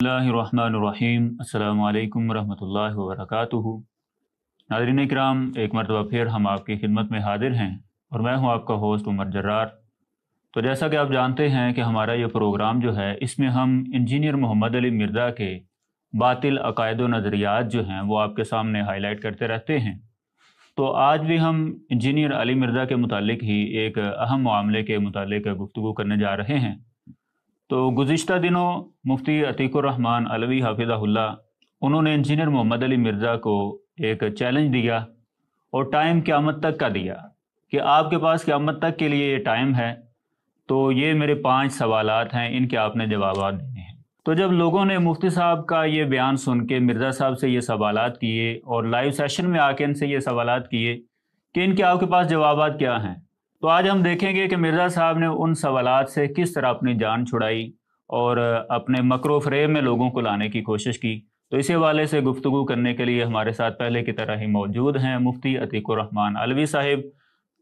बिस्मिल्लाहिर्रहमानिर्रहीम। अस्सलामु अलैकुम रहमतुल्लाहि व बरकातुहू। नाज़रीन इकराम, एक मरतबा फिर हम आपकी खिदमत में हाजिर हैं और मैं हूं आपका होस्ट उमर जर्रार। तो जैसा कि आप जानते हैं कि हमारा ये प्रोग्राम जो है, इसमें हम इंजीनियर मोहम्मद अली मिर्ज़ा के बातिल अकायद व नज़रियात जो हैं वो आपके सामने हाईलाइट करते रहते हैं। तो आज भी हम इंजीनियर अली मिर्ज़ा के मुतालिक ही एक अहम मामले के मुतालिक गुफ्तगू करने जा रहे हैं। तो गुज़िश्ता दिनों मुफ्ती अतीकुर रहमान अलवी हाफिज़हुल्लाह उन्होंने इंजीनियर मोहम्मद अली मिर्ज़ा को एक चैलेंज दिया और टाइम क़यामत तक का दिया कि आपके पास क़यामत तक के लिए ये टाइम है, तो ये मेरे 5 सवालात हैं, इनके आपने जवाबात देने हैं। तो जब लोगों ने मुफ्ती साहब का ये बयान सुन के मिर्ज़ा साहब से ये सवालात किए और लाइव सेशन में आके इनसे ये सवालात किए कि इनके आपके पास जवाबात क्या हैं, तो आज हम देखेंगे कि मिर्ज़ा साहब ने उन सवालात से किस तरह अपनी जान छुड़ाई और अपने मकरो फ़रेब में लोगों को लाने की कोशिश की। तो इसी हवाले से गुफ्तगू करने के लिए हमारे साथ पहले की तरह ही मौजूद हैं मुफ्ती अतीकुर रहमान अलवी साहिब।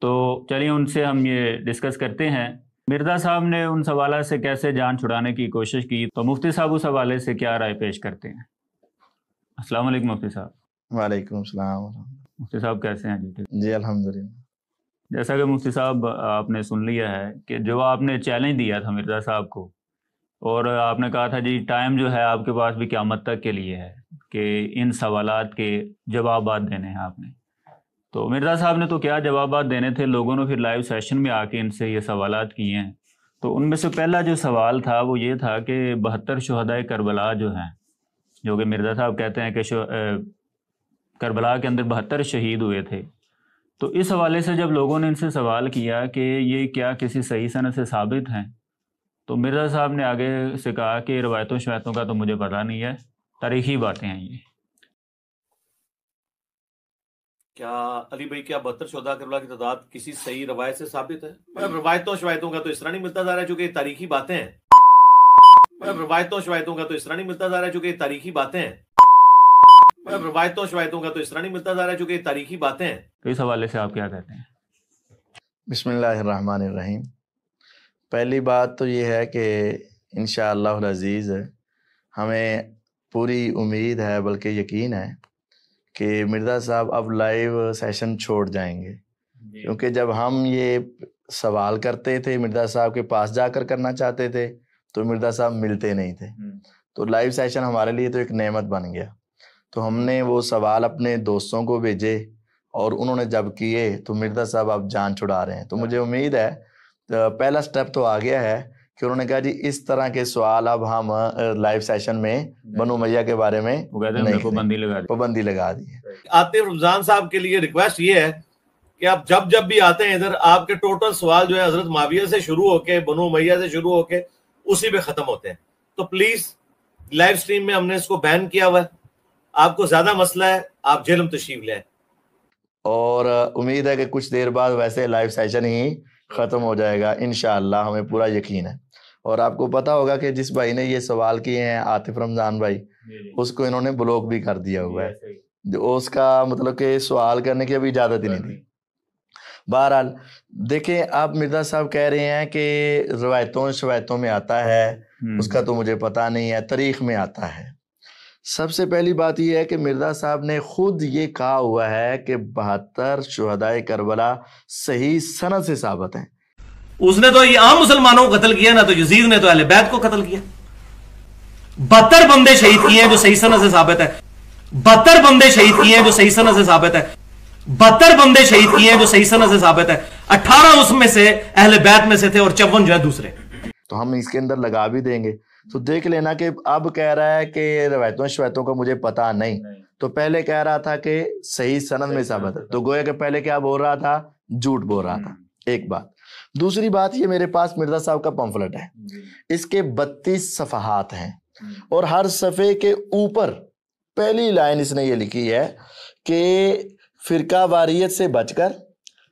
तो चलिए उनसे हम ये डिस्कस करते हैं मिर्ज़ा साहब ने उन सवालों से कैसे जान छुड़ाने की कोशिश की। तो मुफ्ती साहब उस हवाले से क्या राय पेश करते हैं? अस्सलाम वालेकुम मुफ्ती साहब। वालेकुम सलाम। मुफ्ती साहब कैसे हैं? जी अल्हम्दुलिल्लाह। जैसा कि मुफ्ती साहब आपने सुन लिया है कि जो आपने चैलेंज दिया था मिर्ज़ा साहब को और आपने कहा था जी टाइम जो है आपके पास भी क़यामत तक के लिए है कि इन सवालात के जवाबात देने हैं आपने। तो मिर्ज़ा साहब ने तो क्या जवाबात देने थे, लोगों ने फिर लाइव सेशन में आके इनसे ये सवालात किए हैं। तो उनमें से पहला जो सवाल था वो ये था कि 72 शुहदाए करबला जो हैं, जो कि मिर्ज़ा साहब कहते हैं कि करबला के अंदर 72 शहीद हुए थे। तो इस हवाले से जब लोगों ने इनसे सवाल किया कि ये क्या किसी सही सनद से साबित हैं, तो मिर्ज़ा साहब ने आगे से कहा कि रवायतों शवायतों का तो मुझे पता नहीं है, तारीख़ी बातें हैं ये। क्या अली भाई, क्या 72 शुहदा करबला की तादाद किसी सही रवायत से साबित है? मतलब रवायतों शवायतों का तो इस तरह नहीं मिलता जा रहा है चूंकि तारीखी बातें हैं। मतलब रवायतों शवायतों का तो इस तरह नहीं मिलता जा रहा है चूंकि तारीखी बातें हैं। मतलब रवायतों शवायतों का तो इस तरह नहीं मिलता जा रहा है चूंकि तारीखी बातें हैं। तो इस हवाले से आप क्या कहते हैं? बिस्मिल्लाहिर्रहमानिर्रहीम। पहली बात तो ये है कि इंशाअल्लाह अज़ीज़ हमें पूरी उम्मीद है, बल्कि यकीन है कि मिर्ज़ा साहब अब लाइव सेशन छोड़ जाएंगे, क्योंकि जब हम ये सवाल करते थे मिर्ज़ा साहब के पास जाकर करना चाहते थे तो मिर्ज़ा साहब मिलते नहीं थे। तो लाइव सेशन हमारे लिए तो एक नेमत बन गया। तो हमने वो सवाल अपने दोस्तों को भेजे और उन्होंने जब किए तो मिर्ज़ा साहब अब जान छुड़ा रहे हैं। तो मुझे उम्मीद है तो पहला स्टेप तो आ गया है कि उन्होंने कहा जी इस तरह के सवाल अब हम लाइव सेशन में बनु उमैया के बारे में नहीं, पाबंदी लगा दी है। आतिफ रमजान साहब के लिए रिक्वेस्ट ये है कि आप जब भी आते हैं इधर, आपके टोटल सवाल जो है हजरत माविया से शुरू होके बनु उमैया से शुरू होके उसी पे खत्म होते हैं। तो प्लीज लाइव स्ट्रीम में हमने इसको बैन किया हुआ है। आपको ज्यादा मसला है, आप जेल में तशरीफ ले आए। और उम्मीद है कि कुछ देर बाद वैसे लाइव सेशन ही खत्म हो जाएगा इंशाअल्लाह, हमें पूरा यकीन है। और आपको पता होगा कि जिस भाई ने ये सवाल किए हैं आतिफ रमजान भाई, उसको इन्होंने ब्लॉक भी कर दिया हुआ है, जो उसका मतलब कि सवाल करने की अभी इजाजत ही नहीं थी। बहरहाल देखें, आप मिर्ज़ा साहब कह रहे हैं कि रवायतों शवायतों में आता है, उसका तो मुझे पता नहीं है, तारीख में आता है। सबसे पहली बात यह है कि मिर्ज़ा साहब ने खुद ये कहा हुआ है कि 72 शुहदाए करबला सही सनद से साबित हैं। उसने तो ये आम मुसलमानों को कत्ल किया ना, तो यजीद ने तो अहले बैत को कत्ल किया। 72 बंदे शहीद किए हैं जो सही सनद से साबित है। 72 बंदे शहीद किए हैं जो सही सनद से साबित है। 72 बंदे शहीद किए हैं जो सही सनद से साबित है। 18 उसमें से अहले बैत में से थे और 54 जो है दूसरे। तो हम इसके अंदर लगा भी देंगे। तो देख लेना कि अब कह रहा है कि रवायतों शवायतों का मुझे पता नहीं, तो पहले कह रहा था कि सही सनद में साबित है। तो गोया कि पहले क्या बोल रहा था? झूठ बोल रहा था। एक बात। दूसरी बात, ये मेरे पास मिर्ज़ा साहब का पंफलेट है, इसके 32 सफ़हात हैं और हर सफ़े के ऊपर पहली लाइन इसने ये लिखी है कि फ़िरका वारियत से बचकर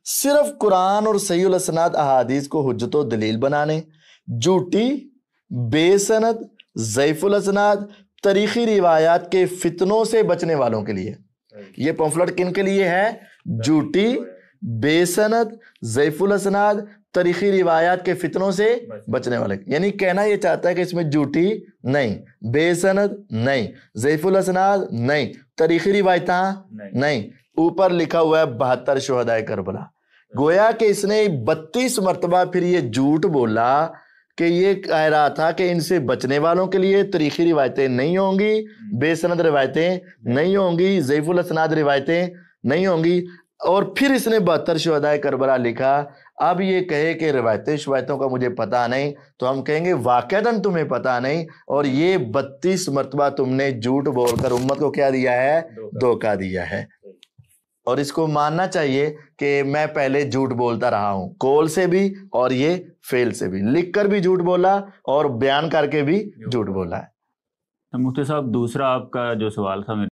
सिर्फ कुरान और सहीहुल असनाद अहादीस को हुज्जत व दलील बनाने, झूठी बेसनद ज़ईफ़ुल असनाद तारीख़ी रिवायात के फितनों से बचने वालों के लिए। ये पंफलेट किन के लिए है? झूठी بے سند ضعیف الاسناد تاریخی روایات کے فتنوں سے بچنے والے، یعنی کہنا یہ چاہتا ہے کہ اس میں جھوٹی نہیں، بے سند نہیں، ضعیف الاسناد نہیں، تاریخی روایتاں نہیں، اوپر لکھا ہوا ہے 72 شہدائے کربلا۔ گویا کہ اس نے 32 مرتبہ پھر یہ جھوٹ بولا کہ یہ کہہ رہا تھا کہ ان سے بچنے والوں کے لیے تاریخی روایتیں نہیں ہوں گی، بے سند روایتیں نہیں ہوں گی، ضعیف الاسناد روایتیں نہیں ہوں گی، اور پھر اس نے 72 شہدائے کربلا لکھا۔ اب یہ کہے کہ روایتوں کا مجھے پتہ نہیں، تو ہم کہیں گے واقعتاً تمہیں پتہ نہیں، اور یہ 32 مرتبہ تم نے جھوٹ بول کر امت کو کیا دیا ہے؟ دھوکہ دیا ہے۔ اور اس کو ماننا چاہیے کہ میں پہلے جھوٹ بولتا رہا ہوں، قول سے بھی اور یہ فعل سے بھی، لکھ کر بھی جھوٹ بولا اور بیان کر کے بھی جھوٹ بولا ہے۔ مفتی صاحب، دوسرا آپ کا جو سوال تھا